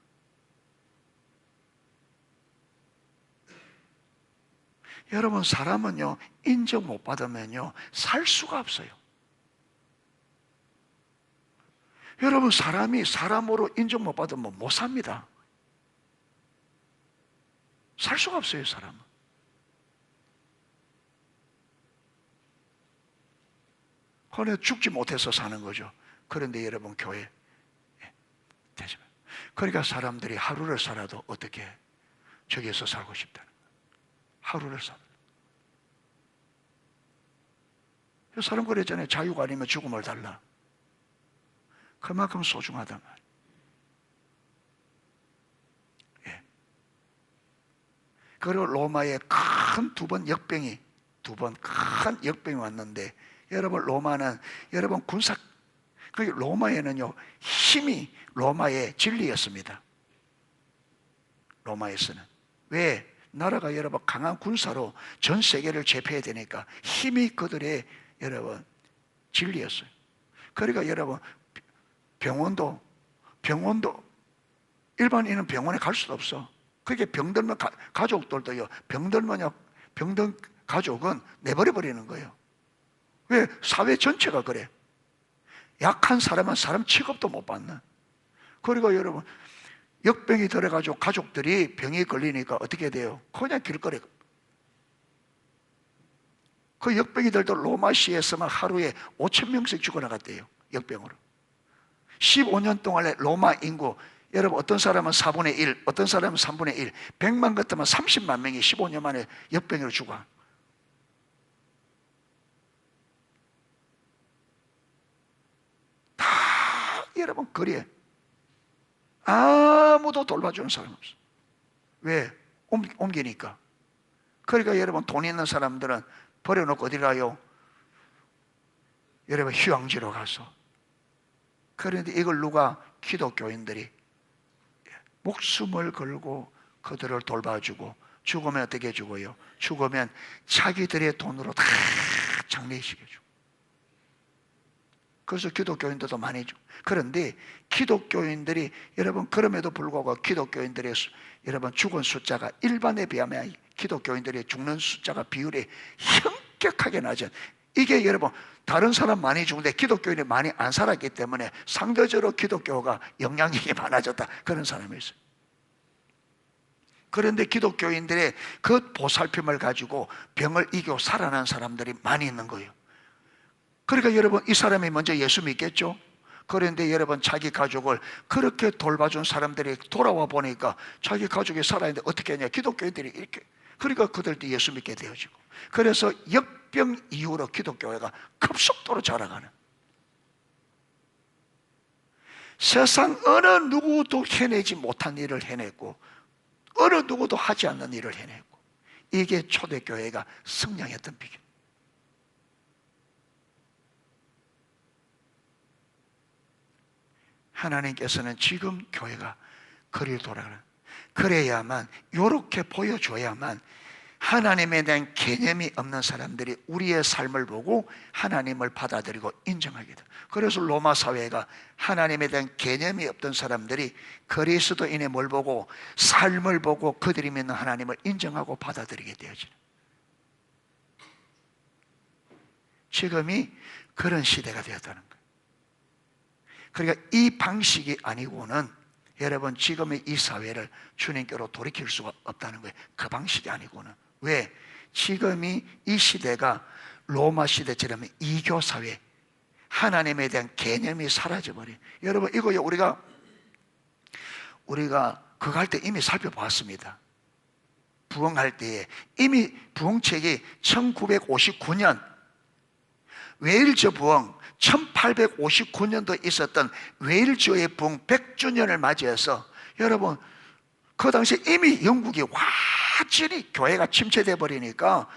여러분 사람은요 인정 못 받으면요 살 수가 없어요. 여러분 사람이 사람으로 인정 못 받으면 못 삽니다. 살 수가 없어요. 사람은. 그래 죽지 못해서 사는 거죠. 그런데 여러분 교회 되지만, 그러니까 사람들이 하루를 살아도 어떻게 저기에서 살고 싶다는 거예요. 하루를 살아. 사람 그랬잖아요. 자유가 아니면 죽음을 달라. 그만큼 소중하단 말이에요. 예. 그리고 로마에 큰 두 번 큰 역병이 왔는데, 여러분 로마는 여러분 군사, 로마에는요 힘이 로마의 진리였습니다. 로마에서는. 왜? 나라가 여러분 강한 군사로 전 세계를 제패해야 되니까 힘이 그들의 여러분 진리였어요. 그러니까 여러분 병원도 일반인은 병원에 갈 수도 없어. 그게 병들면 가족들도요, 병들면 병든 가족은 내버려 버리는 거예요. 왜? 사회 전체가 그래. 약한 사람은 사람 취급도 못 받는. 그리고 여러분 역병이 들어가지고 가족들이 병이 걸리니까 어떻게 돼요? 그냥 길거리에. 그 역병이들도 로마시에서만 하루에 5,000명씩 죽어나갔대요. 역병으로. 15년 동안에 로마 인구, 여러분 어떤 사람은 4분의 1, 어떤 사람은 3분의 1, 100만 같으면 30만 명이 15년 만에 역병으로 죽어. 다 여러분 거리에 아무도 돌봐주는 사람 없어. 왜? 옮기니까. 그러니까 여러분 돈 있는 사람들은 버려놓고 어디 가요? 여러분 휴양지로 가서. 그런데 이걸 누가? 기독교인들이 목숨을 걸고 그들을 돌봐주고, 죽으면 어떻게 죽어요? 죽으면 자기들의 돈으로 다 장례식해주고. 그래서 기독교인들도 많이 죽고. 그런데 기독교인들이 여러분 그럼에도 불구하고 기독교인들의 여러분 죽은 숫자가 일반에 비하면 기독교인들이 죽는 숫자가 비율이 현격하게 낮은, 이게 여러분 다른 사람 많이 죽는데 기독교인이 많이 안 살았기 때문에 상대적으로 기독교가 영향력이 많아졌다, 그런 사람이 있어요. 그런데 기독교인들의 그 보살핌을 가지고 병을 이기고 살아난 사람들이 많이 있는 거예요. 그러니까 여러분 이 사람이 먼저 예수 믿겠죠? 그런데 여러분 자기 가족을 그렇게 돌봐준 사람들이 돌아와 보니까 자기 가족이 살아있는데 어떻게 하냐? 기독교인들이 이렇게, 그러니까 그들도 예수 믿게 되어지고, 그래서 역병 이후로 기독교회가 급속도로 자라가는, 세상 어느 누구도 해내지 못한 일을 해냈고 어느 누구도 하지 않는 일을 해냈고, 이게 초대교회가 성장했던 비결. 하나님께서는 지금 교회가 거리를 돌아가는, 그래야만, 이렇게 보여줘야만 하나님에 대한 개념이 없는 사람들이 우리의 삶을 보고 하나님을 받아들이고 인정하게 돼. 그래서 로마 사회가 하나님에 대한 개념이 없던 사람들이 그리스도인의 뭘 보고? 삶을 보고 그들이 믿는 하나님을 인정하고 받아들이게 되어지는, 지금이 그런 시대가 되었다는 거예요. 그러니까 이 방식이 아니고는 여러분 지금의 이 사회를 주님께로 돌이킬 수가 없다는 거예요. 그 방식이 아니고는. 왜? 지금이 이 시대가 로마 시대처럼 이교 사회, 하나님에 대한 개념이 사라져버려요. 여러분 이거요, 우리가 그거 할 때 이미 살펴보았습니다. 부흥할 때에 이미 부흥책이 1959년 웨일즈 부흥, 1859년도에 있었던 웨일즈의 부흥 100주년을 맞이해서 여러분 그 당시에 이미 영국이 완전히 교회가 침체돼 버리니까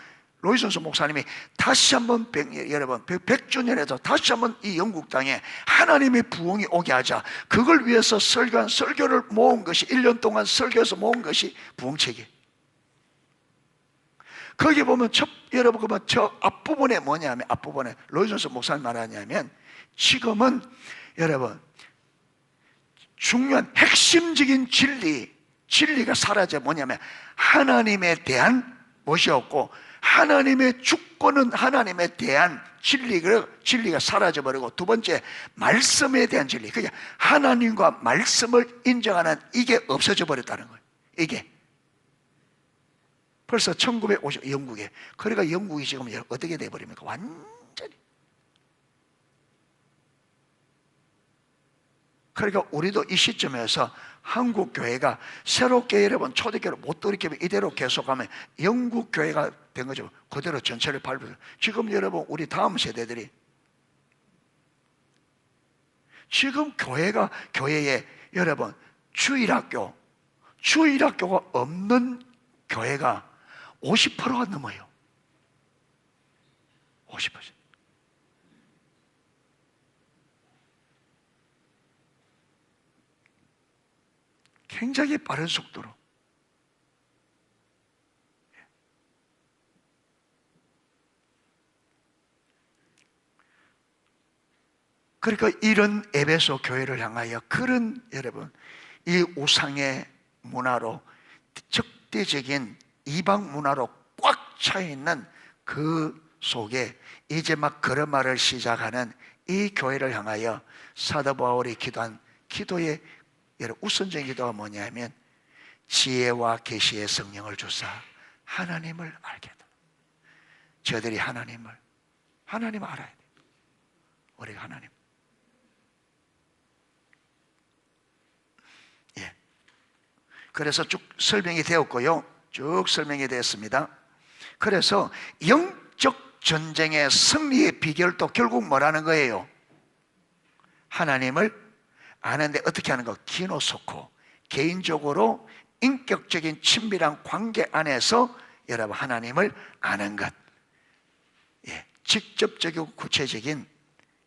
로이슨스 목사님이 다시 한번 여러분 100주년에도 다시 한번 이 영국 땅에 하나님의 부흥이 오게 하자. 그걸 위해서 설교한 설교를 모은 것이 1년 동안 설교해서 모은 것이 부흥책이에요. 거기 보면 여러분 그러면 저 앞부분에 뭐냐면 앞부분에 로이슨스 목사님 말하냐면 지금은 여러분 중요한 핵심적인 진리가 사라져 뭐냐면 하나님에 대한 것이 없고 하나님의 주권은 하나님에 대한 진리가 사라져버리고 두 번째 말씀에 대한 진리 그게 하나님과 말씀을 인정하는 이게 없어져 버렸다는 거예요. 이게 벌써 1950 영국에 그러니까 영국이 지금 어떻게 돼버립니까? 완전히. 그러니까 우리도 이 시점에서 한국 교회가 새롭게 여러분 초대교회를 못 돌이키면 이대로 계속하면 영국 교회가 된 거죠. 그대로 전체를 밟아요. 지금 여러분 우리 다음 세대들이 지금 교회에 여러분 주일학교가 없는 교회가 50%가 넘어요. 50%. 굉장히 빠른 속도로. 그러니까 이런 에베소 교회를 향하여 그런 여러분 이 우상의 문화로 적대적인 이방 문화로 꽉 차 있는 그 속에 이제 막 걸음마를 시작하는 이 교회를 향하여 사도 바울이 기도한 기도의 우선적인 기도가 뭐냐면 지혜와 계시의 성령을 주사 하나님을 알게 해. 저들이 하나님을 알아야 돼. 우리가 하나님. 예. 그래서 쭉 설명이 되었고요. 쭉 설명이 되었습니다. 그래서 영적 전쟁의 승리의 비결도 결국 뭐라는 거예요? 하나님을 아는데 어떻게 하는 거? 기노소코 개인적으로 인격적인 친밀한 관계 안에서 여러분 하나님을 아는 것. 예, 직접적이고 구체적인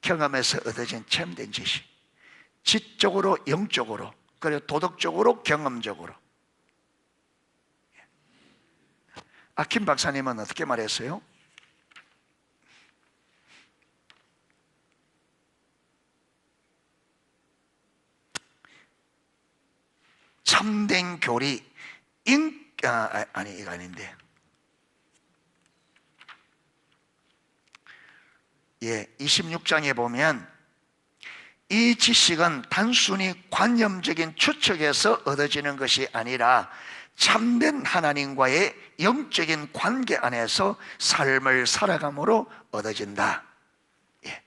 경험에서 얻어진 체험된 지식. 지적으로 영적으로 그리고 도덕적으로 경험적으로. 김 박사님은 어떻게 말했어요? 참된 교리 아니 이거 아닌데 예 26장에 보면 이 지식은 단순히 관념적인 추측에서 얻어지는 것이 아니라 참된 하나님과의 영적인 관계 안에서 삶을 살아감으로 얻어진다. 예.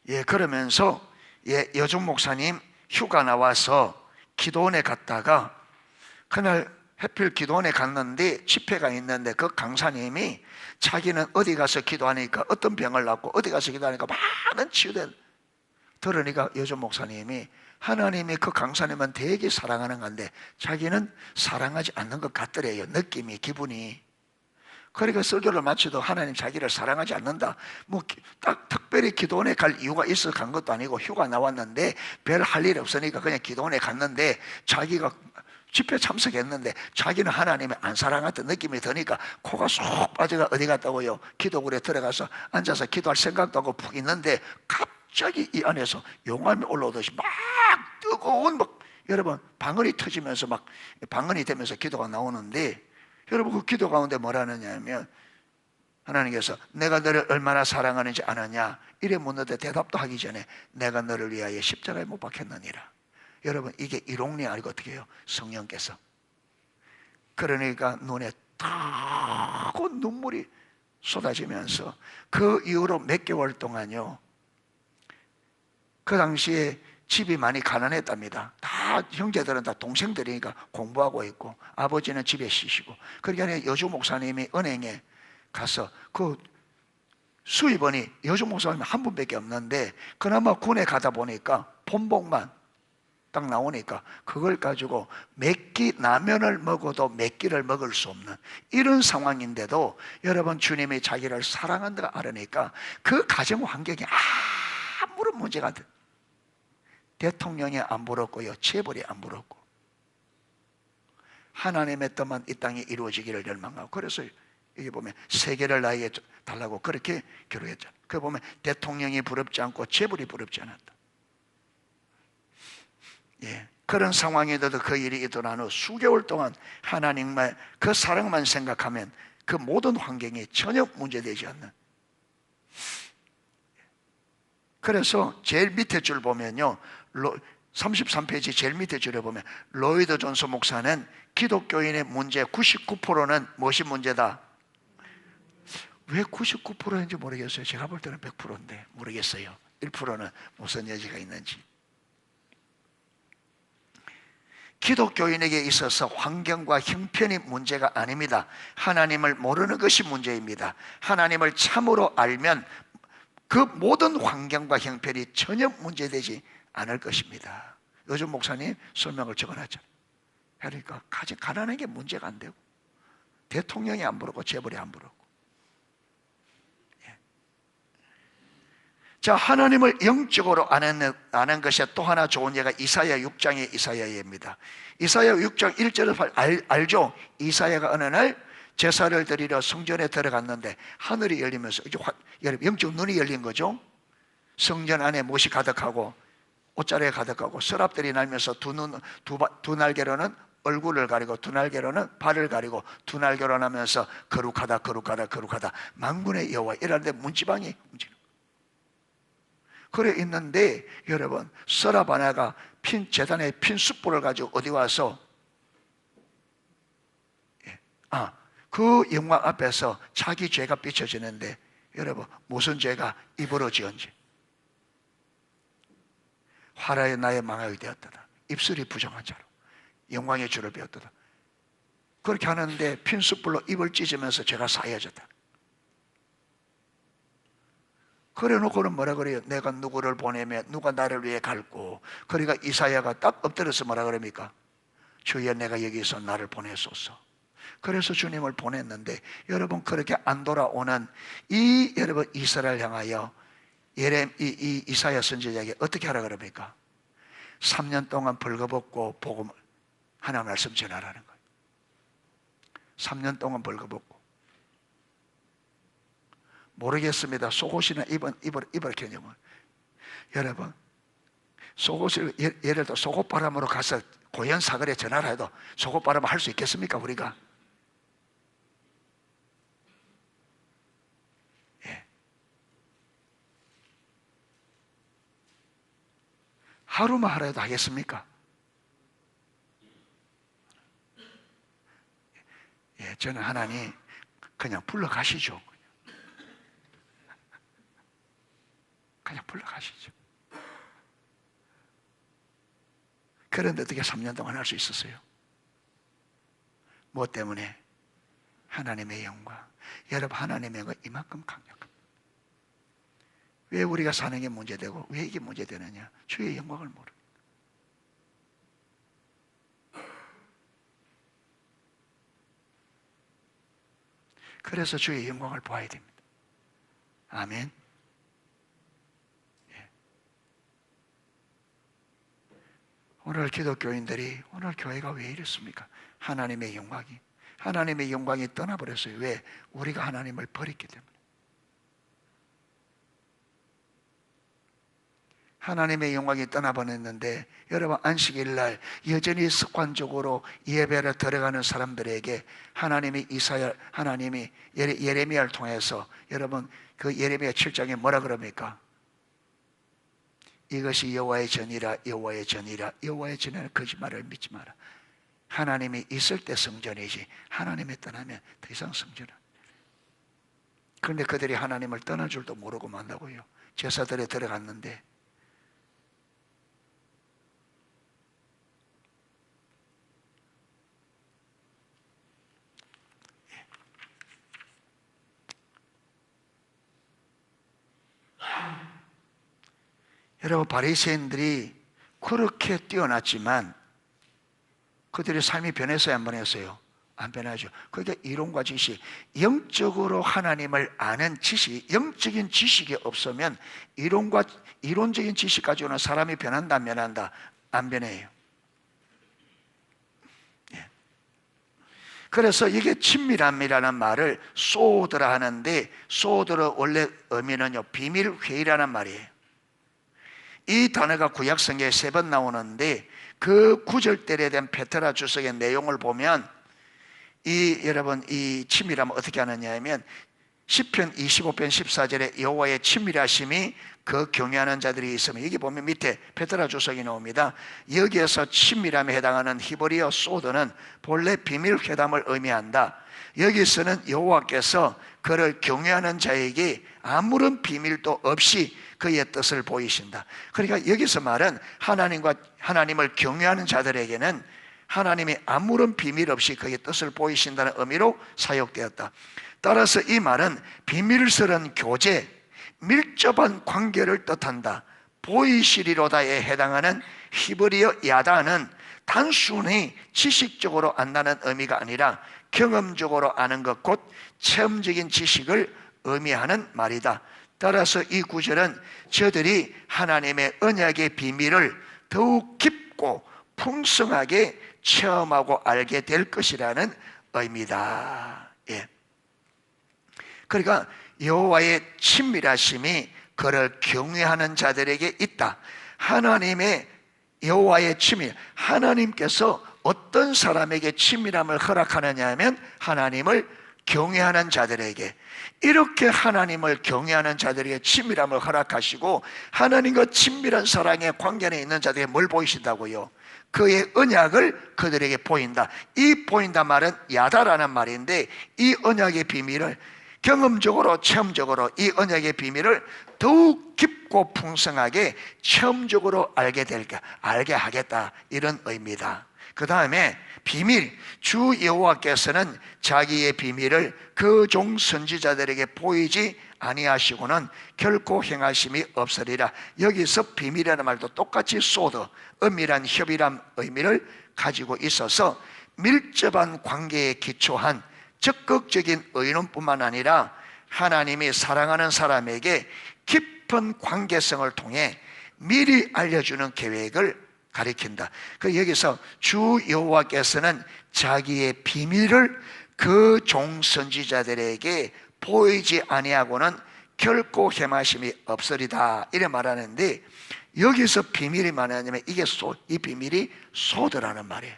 예, 그러면서 여종 목사님 휴가 나와서 기도원에 갔다가 그날 해필 기도원에 갔는데 집회가 있는데 그 강사님이 자기는 어디 가서 기도하니까 어떤 병을 낳고 어디 가서 기도하니까 많은 치유된 들으니까 여종 목사님이 하나님이 그 강사님은 되게 사랑하는 건데 자기는 사랑하지 않는 것 같더래요. 느낌이 기분이. 그러니까 설교를 마치도 하나님 자기를 사랑하지 않는다. 뭐 딱 특별히 기도원에 갈 이유가 있어서 간 것도 아니고 휴가 나왔는데 별 할 일이 없으니까 그냥 기도원에 갔는데 자기가 집회 참석했는데 자기는 하나님을 안 사랑했던 느낌이 드니까 코가 쏙 빠져가 어디 갔다고요? 기도굴에 들어가서 앉아서 기도할 생각도 하고 푹 있는데 갑자기 이 안에서 용암이 올라오듯이 막 뜨거운 여러분 방언이 터지면서 막 방언이 되면서 기도가 나오는데 여러분 그 기도 가운데 뭐라느냐 하면 하나님께서 내가 너를 얼마나 사랑하는지 아느냐 이래 묻는데 대답도 하기 전에 내가 너를 위하여 십자가에 못 박혔느니라. 여러분 이게 이론이 아니고 어떻게 해요? 성령께서. 그러니까 눈에 타고 눈물이 쏟아지면서 그 이후로 몇 개월 동안요 그 당시에 집이 많이 가난했답니다. 다 형제들은 다 동생들이니까 공부하고 있고 아버지는 집에 쉬시고 그러니까 여주 목사님이 은행에 가서 그 수입원이 요즘 목사님 한 분밖에 없는데 그나마 군에 가다 보니까 본복만 딱 나오니까 그걸 가지고 몇 끼 라면을 먹어도 몇 끼를 먹을 수 없는 이런 상황인데도 여러분 주님이 자기를 사랑한다고 알으니까 그 가정 환경이 아무런 문제가 안 돼. 대통령이 안 부럽고요, 재벌이 안 부럽고 하나님의 뜻만 이 땅에 이루어지기를 열망하고, 그래서 여기 보면 세계를 나에게 달라고 그렇게 기록했잖아요. 그 보면 대통령이 부럽지 않고 재벌이 부럽지 않았다. 예, 그런 상황에도 그 일이 일어난 후 수개월 동안 하나님의 그 사랑만 생각하면 그 모든 환경이 전혀 문제되지 않는. 그래서 제일 밑에 줄 보면요, 33페이지 제일 밑에 줄에 보면 로이드 존스 목사는 기독교인의 문제 99%는 무엇이 문제다? 왜 99%인지 모르겠어요. 제가 볼 때는 100%인데 모르겠어요. 1%는 무슨 여지가 있는지. 기독교인에게 있어서 환경과 형편이 문제가 아닙니다. 하나님을 모르는 것이 문제입니다. 하나님을 참으로 알면 그 모든 환경과 형편이 전혀 문제되지 않을 것입니다. 요즘 목사님 설명을 적어놨잖아요. 그러니까 가난한 게 문제가 안 되고 대통령이 안 부르고 재벌이 안 부르고. 예. 자, 하나님을 영적으로 아는 것이 또 하나 좋은 예가 이사야 6장의 이사야입니다. 이사야 6장 1절을 알죠? 이사야가 어느 날 제사를 드리러 성전에 들어갔는데 하늘이 열리면서 영적 눈이 열린 거죠. 성전 안에 못이 가득하고 옷자리에 가득하고 서랍들이 날면서 두 날개로는 얼굴을 가리고 두 날개로는 발을 가리고 두 날개로 나면서 거룩하다 거룩하다 거룩하다 만군의 여호와 이라는데 문지방이 움직이는 거예요. 그래 있는데 여러분 서랍 하나가 재단에 핀 숯불을 가지고 어디 와서 그 영광 앞에서 자기 죄가 비춰지는데 여러분 무슨 죄가 입으로 지은지 화라의 나의 망하게 되었다. 입술이 부정한 자로 영광의 주를 배웠다. 그렇게 하는데 핀 숯불로 입을 찢으면서 죄가 사해졌다. 그래 놓고는 뭐라 그래요? 내가 누구를 보내며 누가 나를 위해 갈고. 그러니까 이사야가 딱 엎드려서 뭐라 그럽니까? 주여 내가 여기서 나를 보내소서. 그래서 주님을 보냈는데 여러분 그렇게 안 돌아오는 이 여러분 이스라엘 향하여 이사야 선지자에게 어떻게 하라 그럽니까? 3년 동안 벌거벗고 복음을 하나님 말씀 전하라는 거예요. 3년 동안 벌거벗고. 모르겠습니다. 속옷이나 입을 개념은 여러분 속옷을 예를 들어 속옷바람으로 가서 고현 사거리에 전화를 해도 속옷바람 할 수 있겠습니까 우리가? 예. 하루만 하라도 하겠습니까? 예, 저는 하나님 그냥 불러가시죠. 그냥 불러가시죠. 그런데 어떻게 3년 동안 할 수 있었어요? 뭐 때문에? 하나님의 영광. 여러분 하나님의 영광 이만큼 강력합니다. 왜 우리가 사는 게 문제되고 왜 이게 문제되느냐? 주의 영광을 모릅니다. 그래서 주의 영광을 보아야 됩니다. 아멘. 예. 오늘 기독교인들이 오늘 교회가 왜 이렇습니까? 하나님의 영광이 떠나버렸어요. 왜? 우리가 하나님을 버렸기 때문에. 하나님의 영광이 떠나버렸는데 여러분 안식일 날 여전히 습관적으로 예배를 들어가는 사람들에게 하나님이 예레미야를 통해서 여러분 그 예레미야 7장에 뭐라 그럽니까? 이것이 여호와의 전이라 여호와의 전이라 여호와의 전이라 거짓말을 믿지 마라. 하나님이 있을 때 성전이지 하나님이 떠나면 더 이상 성전은. 그런데 그들이 하나님을 떠날 줄도 모르고 만다고요. 제사들에 들어갔는데 여러분, 바리새인들이 그렇게 뛰어났지만 그들의 삶이 변했어요, 안 변했어요? 안 변하죠. 그러니까 이론과 지식, 영적으로 하나님을 아는 지식, 영적인 지식이 없으면 이론적인 지식 가지고는 사람이 변한다, 안 변한다? 안 변해요. 예. 그래서 이게 친밀함이라는 말을 소드라 하는데, 소드라 원래 의미는요, 비밀회의라는 말이에요. 이 단어가 구약성경에 3번 나오는데, 그 구절대에 대한 페트라 주석의 내용을 보면 여러분, 이 친밀함을 어떻게 하느냐 하면 시편 25편 14절에 여호와의 친밀하심이 그 경외하는 자들이 있으면, 여기 보면 밑에 페트라 주석이 나옵니다. 여기에서 친밀함에 해당하는 히브리어 소드는 본래 비밀 회담을 의미한다. 여기서는 여호와께서 그를 경외하는 자에게 아무런 비밀도 없이 그의 뜻을 보이신다. 그러니까 여기서 말은 하나님을 경외하는 자들에게는 하나님이 아무런 비밀 없이 그의 뜻을 보이신다는 의미로 사용되었다. 따라서 이 말은 비밀스러운 교제, 밀접한 관계를 뜻한다. 보이시리로다에 해당하는 히브리어 야다는 단순히 지식적으로 안다는 의미가 아니라 경험적으로 아는 것, 곧 체험적인 지식을 의미하는 말이다. 따라서 이 구절은 저들이 하나님의 언약의 비밀을 더욱 깊고 풍성하게 체험하고 알게 될 것이라는 의미다. 예. 그러니까 여호와의 친밀하심이 그를 경외하는 자들에게 있다. 하나님의 여호와의 친밀, 하나님께서 어떤 사람에게 친밀함을 허락하느냐 하면 하나님을 경외하는 자들에게, 이렇게 하나님을 경외하는 자들에게 친밀함을 허락하시고 하나님과 친밀한 사랑의 관계 안에 있는 자들에게 뭘 보이신다고요? 그의 언약을 그들에게 보인다. 이 보인다 말은 야다라는 말인데, 이 언약의 비밀을 경험적으로 체험적으로 이 언약의 비밀을 더욱 깊고 풍성하게 체험적으로 알게 하겠다, 이런 의미다. 그 다음에 비밀, 주 여호와께서는 자기의 비밀을 그 종 선지자들에게 보이지 아니하시고는 결코 행하심이 없으리라. 여기서 비밀이라는 말도 똑같이 소드, 은밀한 협의란 의미를 가지고 있어서 밀접한 관계에 기초한 적극적인 의논뿐만 아니라 하나님이 사랑하는 사람에게 깊은 관계성을 통해 미리 알려주는 계획을 가리킨다. 여기서 주 여호와께서는 자기의 비밀을 그 종 선지자들에게 보이지 아니하고는 결코 헤마심이 없으리다, 이래 말하는데, 여기서 비밀이 뭐냐면 이 비밀이 소드라는 말이에요.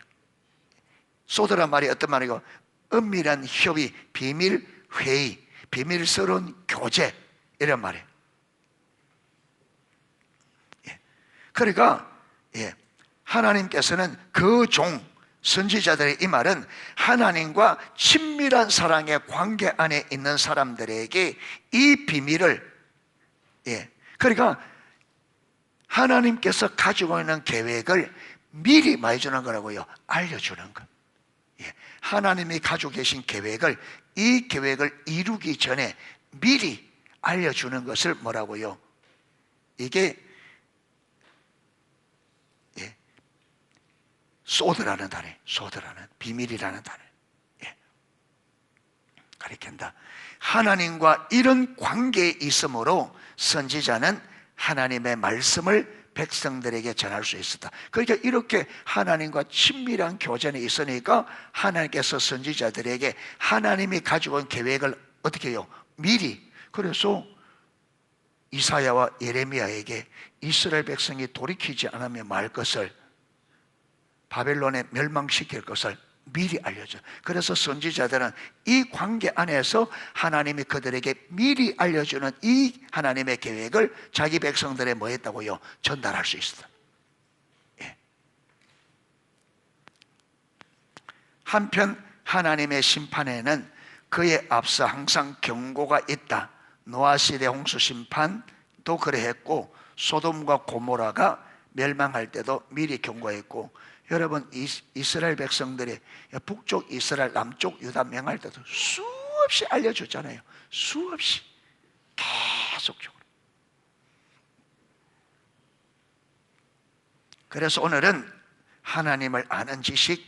소드라는 말이 어떤 말이고, 은밀한 협의, 비밀 회의, 비밀스러운 교제, 이런 말이에요. 예. 그러니까 하나님께서는 그 종 선지자들의, 이 말은 하나님과 친밀한 사랑의 관계 안에 있는 사람들에게 이 비밀을, 그러니까 하나님께서 가지고 있는 계획을 미리 말해주는 거라고요. 알려주는 것. 하나님이 가지고 계신 계획을, 이 계획을 이루기 전에 미리 알려주는 것을 뭐라고요? 이게 소드라는 단어, 소드라는, 비밀이라는 단어, 가리킨다. 하나님과 이런 관계에 있으므로 선지자는 하나님의 말씀을 백성들에게 전할 수 있었다. 그러니까 이렇게 하나님과 친밀한 교제에 있으니까 하나님께서 선지자들에게 하나님이 가지고 온 계획을 어떻게 해요? 미리. 그래서 이사야와 예레미야에게 이스라엘 백성이 돌이키지 않으면 말 것을, 바벨론에 멸망시킬 것을 미리 알려줘. 그래서 선지자들은 이 관계 안에서 하나님이 그들에게 미리 알려주는 이 하나님의 계획을 자기 백성들에 뭐 했다고요? 전달할 수 있었다. 한편 하나님의 심판에는 그에 앞서 항상 경고가 있다. 노아 시대 홍수 심판도 그래했고, 소돔과 고모라가 멸망할 때도 미리 경고했고, 여러분, 이스라엘 백성들이 북쪽 이스라엘, 남쪽 유다 멸망할 때도 수없이 알려줬잖아요. 수없이, 계속적으로. 그래서 오늘은 하나님을 아는 지식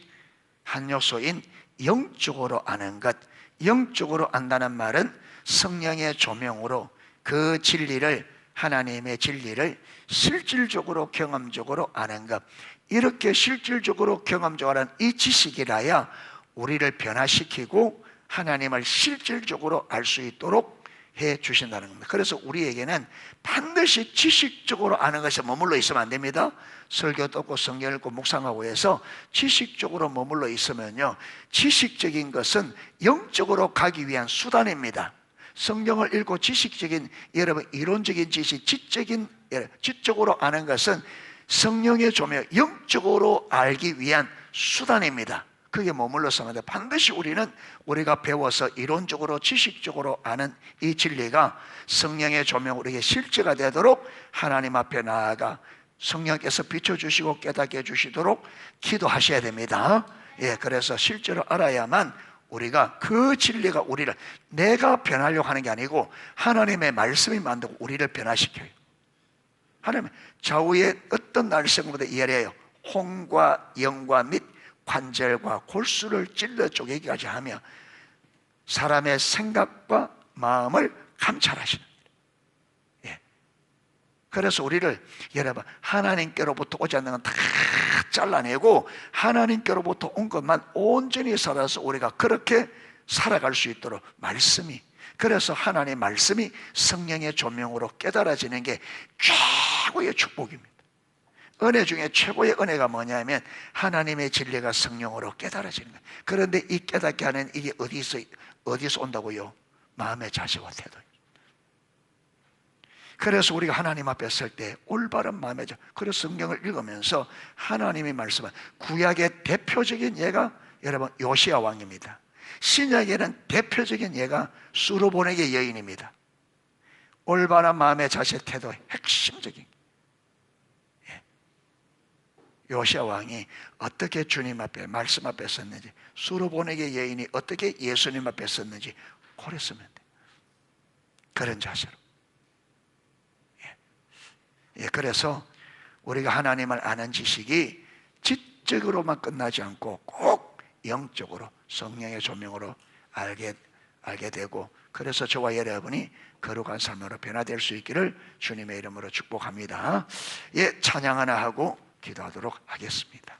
한 요소인 영적으로 아는 것, 영적으로 안다는 말은 성령의 조명으로 그 진리를, 하나님의 진리를 실질적으로 경험적으로 아는 것, 이렇게 실질적으로 경험적으로 하는 이 지식이라야 우리를 변화시키고 하나님을 실질적으로 알 수 있도록 해 주신다는 겁니다. 그래서 우리에게는 반드시 지식적으로 아는 것에 머물러 있으면 안 됩니다. 설교 듣고 성경 읽고 묵상하고 해서 지식적으로 머물러 있으면요, 지식적인 것은 영적으로 가기 위한 수단입니다. 성경을 읽고 지식적인, 여러분 이론적인 지식, 지적으로 아는 것은 성령의 조명, 영적으로 알기 위한 수단입니다. 그게 머물러서 하는데, 반드시 우리는 우리가 배워서 이론적으로 지식적으로 아는 이 진리가 성령의 조명, 우리에게 실제가 되도록 하나님 앞에 나아가 성령께서 비춰주시고 깨닫게 해주시도록 기도하셔야 됩니다. 예, 그래서 실제로 알아야만 우리가 그 진리가 우리를, 내가 변하려고 하는 게 아니고 하나님의 말씀이 만들고 우리를 변화시켜요. 하나님 좌우에 어떤 날성보다 이해해요. 혼과 영과 및 관절과 골수를 찔러 쪼개기까지 하며 사람의 생각과 마음을 감찰하시는 거예요. 예. 그래서 우리를, 여러분 하나님께로부터 오지 않는 건 다 잘라내고 하나님께로부터 온 것만 온전히 살아서 우리가 그렇게 살아갈 수 있도록 말씀이, 그래서 하나님의 말씀이 성령의 조명으로 깨달아지는 게 최고의 축복입니다. 은혜 중에 최고의 은혜가 뭐냐면 하나님의 진리가 성령으로 깨달아지는 거예요. 그런데 이 깨닫게 하는 이게 어디서 온다고요? 마음의 자세와 태도. 그래서 우리가 하나님 앞에 설 때 올바른 마음의 자세, 그래서 성경을 읽으면서 하나님이 말씀한 구약의 대표적인 예가 여러분 요시야 왕입니다. 신약에는 대표적인 예가 수르보네게 여인입니다. 올바른 마음의 자세, 태도의 핵심적인, 요시야 왕이 어떻게 주님 앞에, 말씀 앞에 섰는지, 수르보네게 여인이 어떻게 예수님 앞에 섰는지 고려 쓰면 돼. 그런 자세로. 예, 그래서 우리가 하나님을 아는 지식이 지적으로만 끝나지 않고 꼭 영적으로 성령의 조명으로 알게 되고, 그래서 저와 여러분이 거룩한 삶으로 변화될 수 있기를 주님의 이름으로 축복합니다. 예, 찬양 하나 하고 기도하도록 하겠습니다.